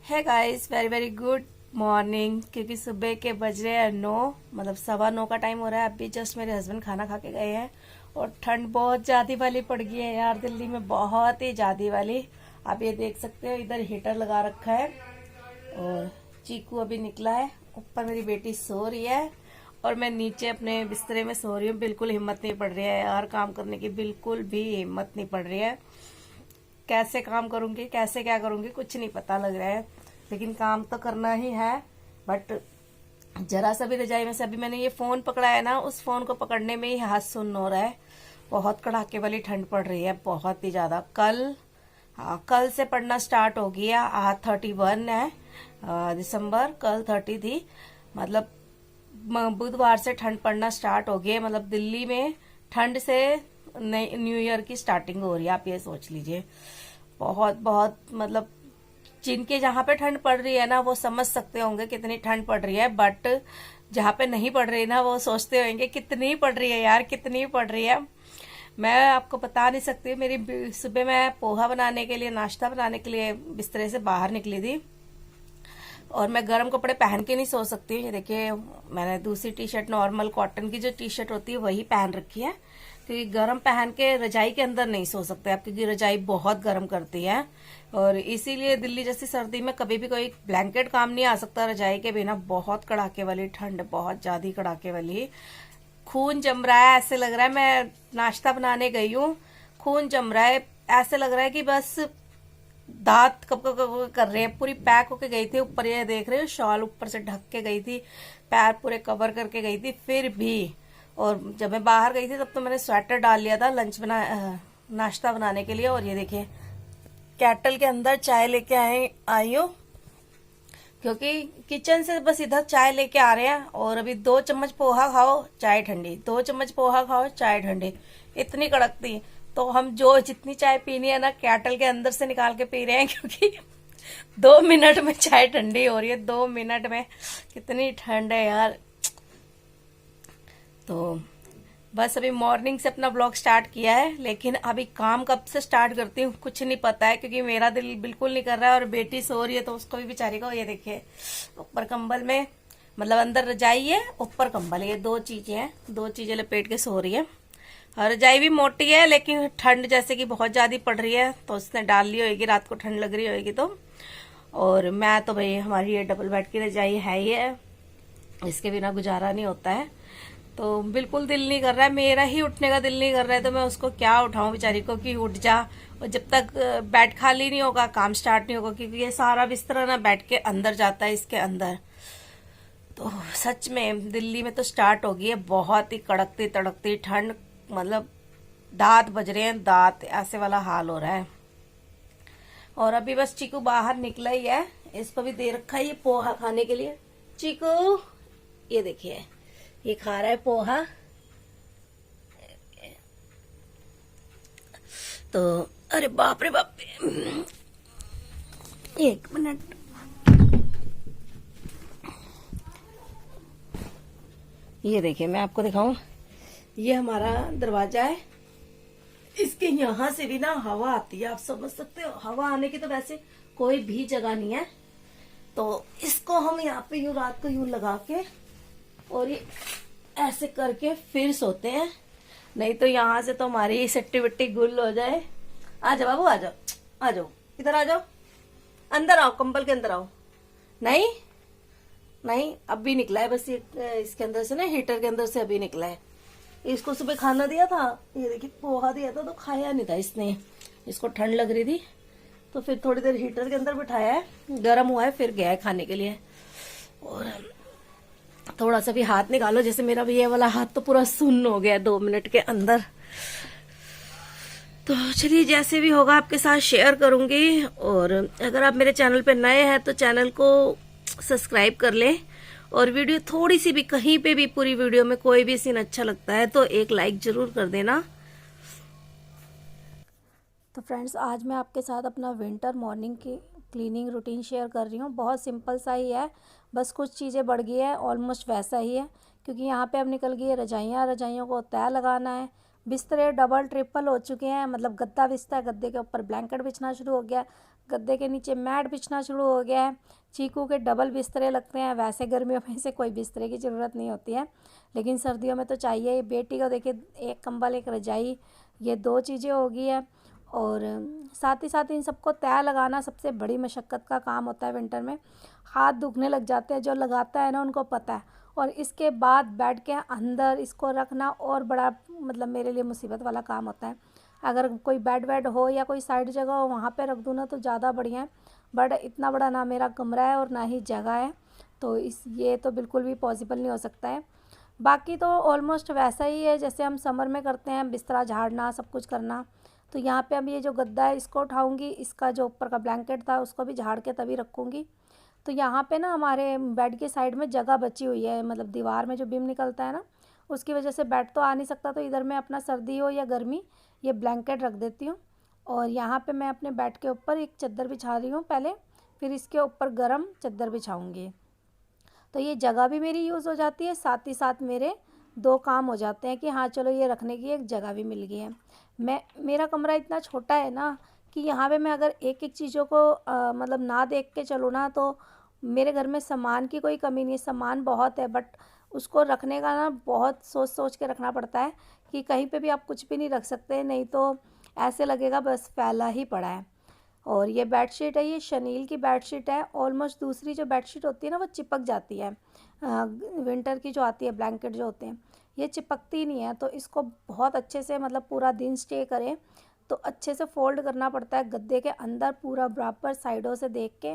है guys, very very good morning. क्योंकि सुबह के बज रहे हैं 9, मतलब 9:15 का टाइम हो रहा है। अभी जस्ट मेरे हस्बैंड खाना खा के गए हैं और ठंड बहुत ज़्यादा वाली पड़ गई है यार, दिल्ली में बहुत ही ज़्यादा वाली। आप ये देख सकते हो, इधर हीटर लगा रखा है और चीकू अभी निकला है। ऊपर मेरी बेटी सो रही है और मैं नीचे अपने बिस्तरे में सो रही हूँ। बिल्कुल हिम्मत नहीं पड़ रही है यार काम करने की, बिल्कुल भी हिम्मत नहीं पड़ रही है। कैसे काम करूंगी, कैसे क्या करूंगी, कुछ नहीं पता लग रहा है। लेकिन काम तो करना ही है। बट जरा सा भी रजाई में से अभी मैंने ये फोन पकड़ा है ना, उस फोन को पकड़ने में ही हाथ सुन्न हो रहा है। बहुत कड़ाके वाली ठंड पड़ रही है, बहुत ही ज्यादा। कल से पड़ना स्टार्ट हो गया। आज 31 है दिसंबर, कल 30 थी। मतलब बुधवार से ठंड पड़ना स्टार्ट हो गई है। मतलब दिल्ली में ठंड से न्यू ईयर की स्टार्टिंग हो रही है, आप ये सोच लीजिए। बहुत बहुत मतलब जिनके जहाँ पे ठंड पड़ रही है ना, वो समझ सकते होंगे कितनी ठंड पड़ रही है। बट जहाँ पे नहीं पड़ रही ना, वो सोचते होंगे कितनी पड़ रही है यार, कितनी पड़ रही है। मैं आपको बता नहीं सकती। मेरी सुबह मैं पोहा बनाने के लिए, नाश्ता बनाने के लिए बिस्तरे से बाहर निकली थी और मैं गर्म कपड़े पहन के नहीं सो सकती। ये देखिए, मैंने दूसरी टी शर्ट, नॉर्मल कॉटन की जो टी शर्ट होती है वही पहन रखी है, क्योंकि गर्म पहन के रजाई के अंदर नहीं सो सकते आप, क्योंकि रजाई बहुत गर्म करती है। और इसीलिए दिल्ली जैसी सर्दी में कभी भी कोई ब्लैंकेट काम नहीं आ सकता रजाई के बिना। बहुत कड़ाके वाली ठंड, बहुत ज्यादा कड़ाके वाली। खून जम रहा है, ऐसे लग रहा है मैं नाश्ता बनाने गई हूँ, खून जम रहा है। ऐसे लग रहा है कि बस दांत कब कब कब कर रहे हैं। पूरी पैक होके गई थी ऊपर, ये देख रहे हो, शॉल ऊपर से ढक के गई थी, पैर पूरे कवर करके गई थी फिर भी। और जब मैं बाहर गई थी तब तो मैंने स्वेटर डाल लिया था नाश्ता बनाने के लिए। और ये देखिए, कैटल के अंदर चाय लेके आई हूँ, क्योंकि किचन से बस इधर चाय लेके आ रहे हैं। और अभी 2 चम्मच पोहा खाओ चाय ठंडी, 2 चम्मच पोहा खाओ चाय ठंडी, इतनी कड़कती। तो हम जो जितनी चाय पीनी है ना, कैटल के अंदर से निकाल के पी रहे हैं, क्योंकि 2 मिनट में चाय ठंडी हो रही है। 2 मिनट में कितनी ठंड है यार। तो बस अभी मॉर्निंग से अपना ब्लॉग स्टार्ट किया है, लेकिन अभी काम कब से स्टार्ट करती हूँ कुछ नहीं पता है, क्योंकि मेरा दिल बिल्कुल नहीं कर रहा है। और बेटी सो रही है तो उसको भी बेचारी को, ये देखिए, ऊपर कंबल में, मतलब अंदर रजाई है, ऊपर कंबल, ये 2 चीजें हैं, 2 चीजें लपेट के सो रही है। और रजाई भी मोटी है, लेकिन ठंड जैसे कि बहुत ज्यादा पड़ रही है तो उसने डाल ली होगी, रात को ठंड लग रही होगी तो। और मैं तो भाई, हमारी ये डबल बेड की रजाई है ही है, इसके बिना गुजारा नहीं होता है। तो बिल्कुल दिल नहीं कर रहा है, मेरा ही उठने का दिल नहीं कर रहा है। तो मैं उसको क्या उठाऊं बेचारी को कि उठ जा। और जब तक बेड खाली नहीं होगा काम स्टार्ट नहीं होगा, क्योंकि ये सारा बिस्तरा ना बेड के अंदर जाता है, इसके अंदर। तो सच में दिल्ली में तो स्टार्ट हो गई है बहुत ही कड़कती तड़कती ठंड। मतलब दांत बज रहे हैं, दांत, ऐसे वाला हाल हो रहा है। और अभी बस चीकू बाहर निकला ही है, इसको भी दे रखा है ये पोहा खाने के लिए। चीकू, ये देखिए, ये खा रहा है पोहा। तो अरे बाप रे बाप, 1 मिनट। ये देखिए, मैं आपको दिखाऊं, ये हमारा दरवाजा है, इसके यहाँ से भी ना हवा आती है, आप समझ सकते हो। हवा आने की तो वैसे कोई भी जगह नहीं है। तो इसको हम यहाँ पे यूं रात को यूं लगा के और ये ऐसे करके फिर सोते हैं। नहीं तो यहाँ से तो हमारी सट्टी वट्टी गुल हो जाए। आ जाओ बाबू, आ जाओ, आ जाओ, इधर आ जाओ, अंदर आओ, कंबल के अंदर आओ। नहीं नहीं, अभी निकला है बस, ये इसके अंदर से ना, हीटर के अंदर से अभी निकला है। इसको सुबह खाना दिया था, ये देखिए पोहा दिया था, तो खाया नहीं था इसने। इसको ठंड लग रही थी तो फिर थोड़ी देर हीटर के अंदर बिठाया है, गर्म हुआ है, फिर गया है खाने के लिए। और थोड़ा सा भी हाथ निकालो, जैसे मेरा भी ये वाला हाथ तो पूरा सुन्न हो गया 2 मिनट के अंदर। तो चलिए, जैसे भी होगा आपके साथ शेयर करूंगी। और अगर आप मेरे चैनल पे नए हैं तो चैनल को सब्सक्राइब कर लें। और वीडियो थोड़ी सी भी, कहीं पे भी, पूरी वीडियो में कोई भी सीन अच्छा लगता है तो एक लाइक जरूर कर देना। तो फ्रेंड्स, आज मैं आपके साथ अपना विंटर मॉर्निंग की क्लीनिंग रूटीन शेयर कर रही हूँ। बहुत सिंपल सा ही है, बस कुछ चीज़ें बढ़ गई है, ऑलमोस्ट वैसा ही है। क्योंकि यहाँ पे अब निकल गई है रजाइयाँ, रजाइयों को तय लगाना है। बिस्तरे डबल ट्रिपल हो चुके हैं, मतलब गद्दा बिछता है, गद्दे के ऊपर ब्लैंकेट बिछना शुरू हो गया। गद्दे के नीचे मैट बिछना शुरू हो गया है। चीकू के डबल बिस्तरे लगते हैं, वैसे गर्मियों में से कोई बिस्तरे की ज़रूरत नहीं होती है, लेकिन सर्दियों में तो चाहिए। बेटी को देखिए, एक कंबल एक रजाई, ये 2 चीज़ें होगी है। और साथ ही साथ इन सबको तय लगाना सबसे बड़ी मशक्क़त का काम होता है विंटर में। हाथ दुखने लग जाते हैं, जो लगाता है ना उनको पता है। और इसके बाद बेड के अंदर इसको रखना और बड़ा मतलब मेरे लिए मुसीबत वाला काम होता है। अगर कोई बेड वेड हो या कोई साइड जगह हो वहाँ पे रख दूँ ना तो ज़्यादा बढ़िया है, बट इतना बड़ा ना मेरा कमरा है और ना ही जगह है, तो ये तो बिल्कुल भी पॉसिबल नहीं हो सकता है। बाकी तो ऑलमोस्ट वैसा ही है जैसे हम समर में करते हैं, बिस्तरा झाड़ना, सब कुछ करना। तो यहाँ पे अब ये जो गद्दा है इसको उठाऊँगी, इसका जो ऊपर का ब्लैंकेट था उसको भी झाड़ के तभी रखूँगी। तो यहाँ पे ना हमारे बेड के साइड में जगह बची हुई है, मतलब दीवार में जो बीम निकलता है ना, उसकी वजह से बेड तो आ नहीं सकता, तो इधर मैं अपना सर्दी हो या गर्मी ये ब्लैंकेट रख देती हूँ। और यहाँ पे मैं अपने बेड के ऊपर एक चादर बिछा रही हूँ पहले, फिर इसके ऊपर गर्म चादर बिछाऊँगी। तो ये जगह भी मेरी यूज़ हो जाती है, साथ ही साथ मेरे 2 काम हो जाते हैं कि हाँ चलो ये रखने की एक जगह भी मिल गई है। मेरा कमरा इतना छोटा है ना कि यहाँ पे मैं अगर एक एक चीज़ों को मतलब ना देख के चलूँ ना तो मेरे घर में सामान की कोई कमी नहीं है, सामान बहुत है, बट उसको रखने का ना बहुत सोच सोच के रखना पड़ता है कि कहीं पे भी आप कुछ भी नहीं रख सकते, नहीं तो ऐसे लगेगा बस फैला ही पड़ा है। और ये बेडशीट है, ये शनील की बेडशीट है। ऑलमोस्ट दूसरी जो बेडशीट होती है ना वो चिपक जाती है, विंटर की जो आती है ब्लैंकेट जो होते हैं, ये चिपकती नहीं है। तो इसको बहुत अच्छे से मतलब पूरा दिन स्टे करें तो अच्छे से फोल्ड करना पड़ता है गद्दे के अंदर, पूरा बराबर साइडों से देख के।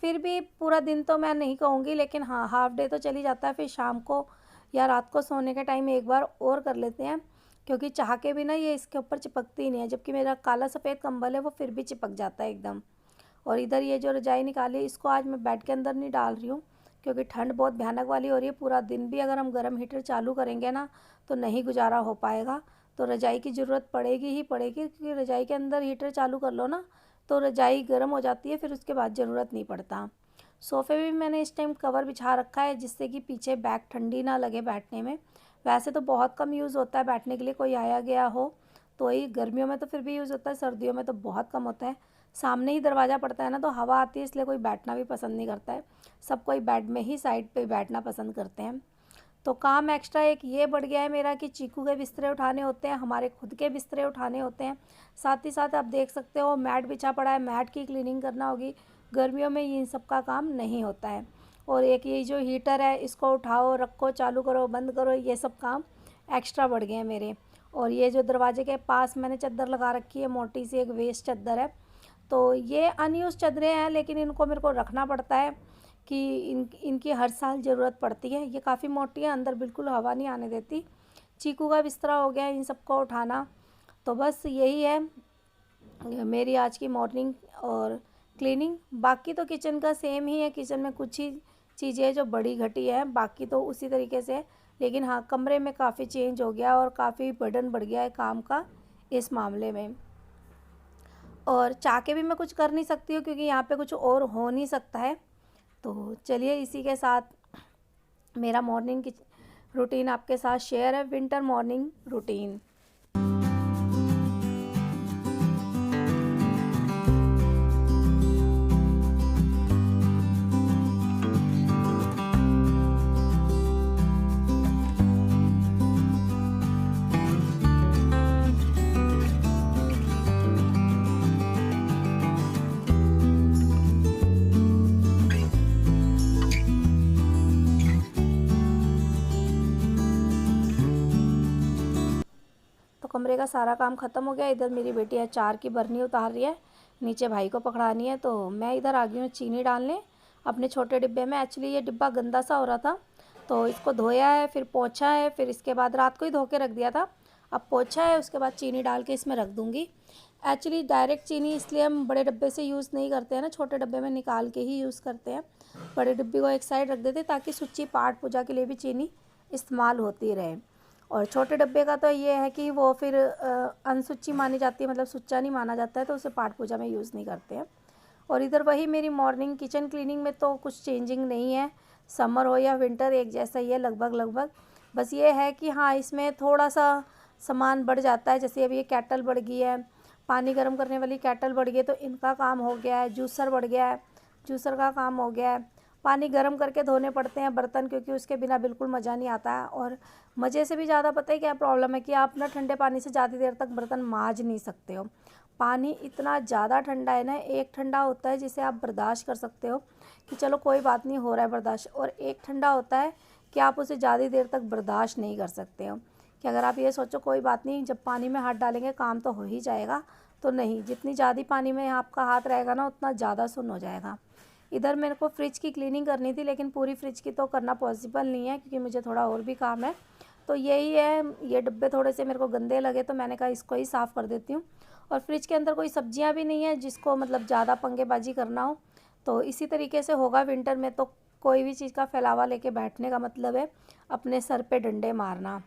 फिर भी पूरा दिन तो मैं नहीं कहूँगी, लेकिन हाँ हाफ डे तो चली जाता है। फिर शाम को या रात को सोने के टाइम एक बार और कर लेते हैं, क्योंकि चाह के भी ना ये इसके ऊपर चिपकती ही नहीं है, जबकि मेरा काला सफ़ेद कंबल है वो फिर भी चिपक जाता है एकदम। और इधर ये जो रजाई निकाली इसको आज मैं बेड के अंदर नहीं डाल रही हूँ, क्योंकि ठंड बहुत भयानक वाली हो रही है। पूरा दिन भी अगर हम गर्म हीटर चालू करेंगे ना तो नहीं गुजारा हो पाएगा, तो रजाई की ज़रूरत पड़ेगी ही पड़ेगी, क्योंकि रजाई के अंदर हीटर चालू कर लो ना तो रजाई गर्म हो जाती है, फिर उसके बाद ज़रूरत नहीं पड़ता। सोफ़े भी मैंने इस टाइम कवर बिछा रखा है जिससे कि पीछे बैक ठंडी ना लगे बैठने में। वैसे तो बहुत कम यूज़ होता है बैठने के लिए, कोई आया गया हो तो ही, गर्मियों में तो फिर भी यूज़ होता है, सर्दियों में तो बहुत कम होता है। सामने ही दरवाज़ा पड़ता है ना तो हवा आती है, इसलिए कोई बैठना भी पसंद नहीं करता है, सब कोई बेड में ही साइड पे बैठना पसंद करते हैं। तो काम एक्स्ट्रा एक ये बढ़ गया है मेरा कि चीकू के बिस्तरे उठाने होते हैं, हमारे खुद के बिस्तरे उठाने होते हैं। साथ ही साथ आप देख सकते हो मैट बिछा पड़ा है, मैट की क्लीनिंग करना होगी। गर्मियों में इन सब का काम नहीं होता है। और एक ये जो हीटर है इसको उठाओ, रखो, चालू करो, बंद करो, ये सब काम एक्स्ट्रा बढ़ गए हैं मेरे। और ये जो दरवाजे के पास मैंने चादर लगा रखी है, मोटी सी एक वेस्ट चादर है, तो ये अनयूज़ चादरें हैं, लेकिन इनको मेरे को रखना पड़ता है कि इनकी हर साल ज़रूरत पड़ती है। ये काफ़ी मोटी है, अंदर बिल्कुल हवा नहीं आने देती। चीकू का बिस्तरा हो गया इन सबको उठाना। तो बस यही है मेरी आज की मॉर्निंग और क्लीनिंग। बाकी तो किचन का सेम ही है, किचन में कुछ ही चीज़ें जो बड़ी घटी है, बाकी तो उसी तरीके से। लेकिन हाँ कमरे में काफ़ी चेंज हो गया और काफ़ी बर्डन बढ़ गया है काम का इस मामले में। और चाह के भी मैं कुछ कर नहीं सकती हूँ, क्योंकि यहाँ पे कुछ और हो नहीं सकता है। तो चलिए इसी के साथ मेरा मॉर्निंग की रूटीन आपके साथ शेयर है, विंटर मॉर्निंग रूटीन। कमरे का सारा काम ख़त्म हो गया। इधर मेरी बेटी अचार की बरनी उतार रही है, नीचे भाई को पकड़ानी है, तो मैं इधर आ गई हूँ चीनी डालने अपने छोटे डिब्बे में। एक्चुअली ये डिब्बा गंदा सा हो रहा था तो इसको धोया है, फिर पोंछा है, फिर इसके बाद रात को ही धो के रख दिया था, अब पोंछा है, उसके बाद चीनी डाल के इसमें रख दूँगी। एक्चुअली डायरेक्ट चीनी इसलिए हम बड़े डब्बे से यूज़ नहीं करते हैं ना, छोटे डब्बे में निकाल के ही यूज़ करते हैं। बड़े डिब्बे को एक साइड रख देते हैं ताकि सुच्ची पाठ पूजा के लिए भी चीनी इस्तेमाल होती रहे। और छोटे डब्बे का तो ये है कि वो फिर अनसुच्ची मानी जाती है, मतलब सुच्चा नहीं माना जाता है, तो उसे पाठ पूजा में यूज़ नहीं करते हैं। और इधर वही मेरी मॉर्निंग किचन क्लीनिंग में तो कुछ चेंजिंग नहीं है, समर हो या विंटर एक जैसा ही है लगभग। बस ये है कि हाँ इसमें थोड़ा सा सामान बढ़ जाता है, जैसे अभी ये केटल बढ़ गई है, पानी गर्म करने वाली केटल बढ़ गई है तो इनका काम हो गया है। जूसर बढ़ गया है, जूसर का काम हो गया है। पानी गर्म करके धोने पड़ते हैं बर्तन, क्योंकि उसके बिना बिल्कुल मज़ा नहीं आता है। और मज़े से भी ज़्यादा पता है क्या प्रॉब्लम है कि आप ना ठंडे पानी से ज़्यादा देर तक बर्तन मांज नहीं सकते हो। पानी इतना ज़्यादा ठंडा है ना, एक ठंडा होता है जिसे आप बर्दाश्त कर सकते हो कि चलो कोई बात नहीं, हो रहा है बर्दाश्त, और एक ठंडा होता है कि आप उसे ज़्यादा देर तक बर्दाश्त नहीं कर सकते हो। कि अगर आप ये सोचो कोई बात नहीं, जब पानी में हाथ डालेंगे काम तो हो ही जाएगा, तो नहीं, जितनी ज़्यादा पानी में आपका हाथ रहेगा ना उतना ज़्यादा सुन्न हो जाएगा। इधर मेरे को फ्रिज की क्लीनिंग करनी थी, लेकिन पूरी फ्रिज की तो करना पॉसिबल नहीं है क्योंकि मुझे थोड़ा और भी काम है। तो यही है, ये डब्बे थोड़े से मेरे को गंदे लगे तो मैंने कहा इसको ही साफ़ कर देती हूँ। और फ्रिज के अंदर कोई सब्जियां भी नहीं है जिसको मतलब ज़्यादा पंगेबाजी करना हो। तो इसी तरीके से होगा विंटर में, तो कोई भी चीज़ का फैलावा लेके बैठने का मतलब है अपने सर पे डंडे मारना।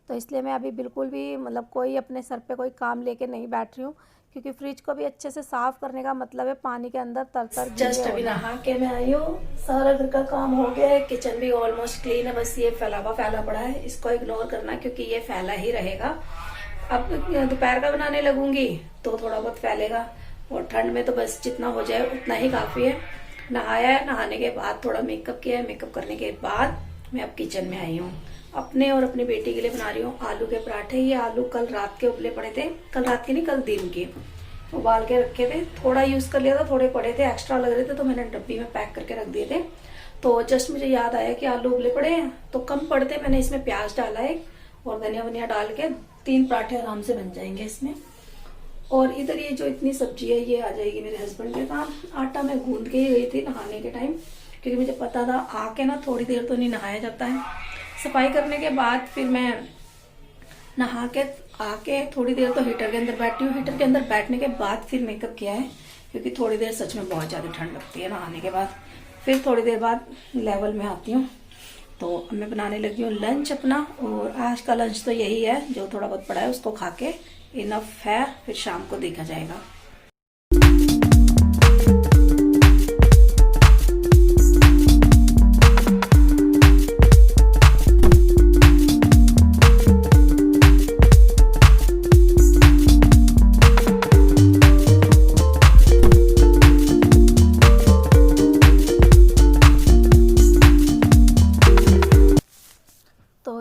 तो इसलिए मैं अभी बिल्कुल भी मतलब कोई अपने सर पे कोई काम लेके नहीं बैठ रही हूँ, क्योंकि फ्रिज को भी अच्छे से साफ़ करने का मतलब है पानी के अंदर तर जस्ट अभी नहा के मैं आई हूँ। सारा घर का काम हो गया है, किचन भी ऑलमोस्ट क्लीन है, बस ये फैला पड़ा है, इसको इग्नोर करना क्योंकि ये फैला ही रहेगा। अब दोपहर का बनाने लगूंगी तो थोड़ा बहुत फैलेगा, और ठंड में तो बस जितना हो जाए उतना ही काफ़ी है। नहाया है, नहाने के बाद थोड़ा मेकअप किया है, मेकअप करने के बाद मैं अब किचन में आई हूँ। अपने और अपनी बेटी के लिए बना रही हूँ आलू के पराठे। ये आलू कल रात के उबले पड़े थे, कल रात के नहीं कल दिन के उबाल के रखे थे, थोड़ा यूज कर लिया था, थोड़े पड़े थे एक्स्ट्रा लग रहे थे तो मैंने डब्बी में पैक करके रख दिए थे। तो जस्ट मुझे याद आया कि आलू उबले पड़े हैं तो कम पड़ते, मैंने इसमें प्याज डाला है और धनिया वनिया डाल के 3 पराठे आराम से बन जाएंगे इसमें। और इधर ये जो इतनी सब्जी है ये आ जाएगी मेरे हस्बैंड के काम। आटा मैं गूंद के ही गई थी नहाने के टाइम, क्योंकि मुझे पता था आके ना थोड़ी देर तो नहीं नहाया जाता है। सफाई करने के बाद फिर मैं नहा के आके थोड़ी देर तो हीटर के अंदर बैठी हूँ। हीटर के अंदर बैठने के बाद फिर मेकअप किया है, क्योंकि थोड़ी देर सच में बहुत ज़्यादा ठंड लगती है नहाने के बाद। फिर थोड़ी देर बाद लेवल में आती हूँ। तो अब मैं बनाने लगी हूँ लंच अपना, और आज का लंच तो यही है, जो थोड़ा बहुत पड़ा है उसको खा के इनफ है, फिर शाम को देखा जाएगा।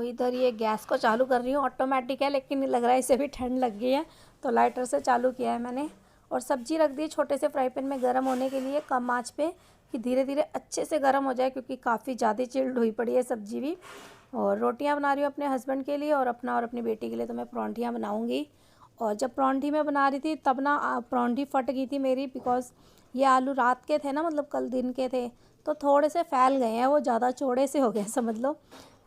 इधर ये गैस को चालू कर रही हूँ, ऑटोमेटिक है लेकिन लग रहा है इसे भी ठंड लग गई है तो लाइटर से चालू किया है मैंने। और सब्जी रख दी छोटे से फ्राई पैन में गर्म होने के लिए, कम आंच पे, कि धीरे धीरे अच्छे से गर्म हो जाए, क्योंकि काफ़ी ज़्यादा चिल्ड हुई पड़ी है सब्जी भी। और रोटियाँ बना रही हूँ अपने हस्बैंड के लिए और अपना और अपनी बेटी के लिए तो मैं परौंठियाँ बनाऊँगी। और जब परौंठी मैं बना रही थी तब ना परौंठी फट गई थी मेरी, बिकॉज ये आलू रात के थे ना, मतलब कल दिन के थे, तो थोड़े से फैल गए हैं, वो ज़्यादा चौड़े से हो गए समझ लो।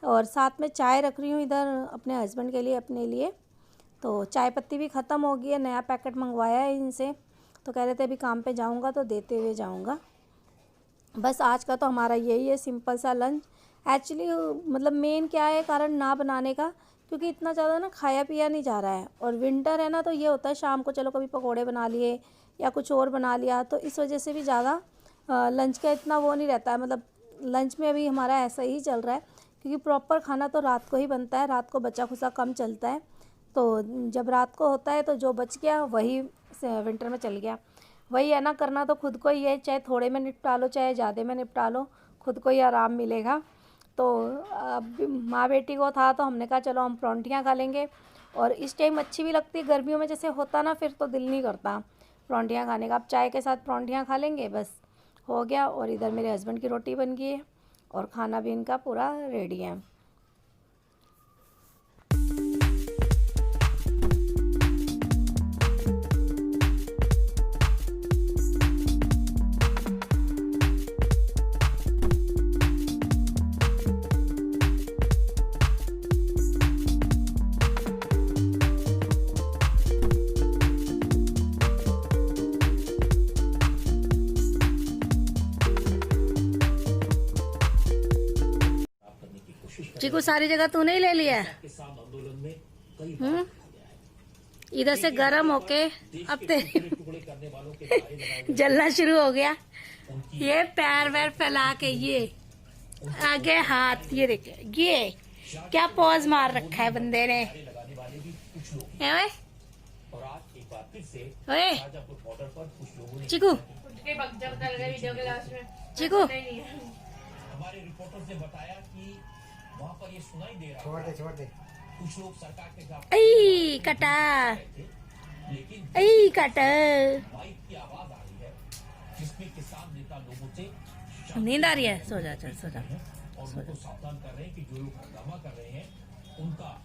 और साथ में चाय रख रही हूँ इधर अपने हस्बैंड के लिए, अपने लिए। तो चाय पत्ती भी ख़त्म हो गई है, नया पैकेट मंगवाया है इनसे, तो कह रहे थे अभी काम पे जाऊँगा तो देते हुए जाऊँगा। बस आज का तो हमारा यही है सिंपल सा लंच। एक्चुअली मतलब मेन क्या है कारण ना बनाने का, क्योंकि इतना ज़्यादा ना खाया पिया नहीं जा रहा है, और विंटर है ना तो ये होता है शाम को चलो कभी पकोड़े बना लिए या कुछ और बना लिया, तो इस वजह से भी ज़्यादा लंच का इतना वो नहीं रहता है। मतलब लंच में अभी हमारा ऐसा ही चल रहा है, क्योंकि प्रॉपर खाना तो रात को ही बनता है, रात को बचा खुचा कम चलता है। तो जब रात को होता है तो जो बच गया वही विंटर में चल गया। वही है ना, करना तो खुद को ही है, चाहे थोड़े में निपटा लो चाहे ज़्यादा में निपटा लो, खुद को ही आराम मिलेगा। तो माँ बेटी को था तो हमने कहा चलो हम परौंठियाँ खा लेंगे, और इस टाइम अच्छी भी लगती है, गर्मियों में जैसे होता ना फिर तो दिल नहीं करता परौंठियाँ खाने का। अब चाय के साथ परौंठियाँ खा लेंगे, बस हो गया। और इधर मेरे हस्बैंड की रोटी बन गई है और खाना भी इनका पूरा रेडी है। चीकू सारी जगह तूने ही ले लिया है। इधर से गर्म होके अब तेरे जलना शुरू हो गया। ये पैर वैर फैला के, ये आगे हाथ, ये देखे ये क्या पोज मार रखा है बंदे ने। फिर से ओए शाहजहांपुर बॉर्डर पर कुछ लोगों ने चिकू के बगजा बता लगा वीडियो के लास्ट में चिकू नहीं है। हमारे रिपोर्टर्स ने बताया कि वहाँ पर ये सुनाई दे रहा छोड़ दे कुछ लोग सरकार के खिलाफ ऐ कटा थे, लेकिन ऐ कटा माइक की आवाज आ रही है जिसमें किसान नेता लोगों से नींद आ रही है, सो जा चल सो जा। और उनको सावधान कर रहे हैं कि जो लोग हंगामा कर रहे हैं उनका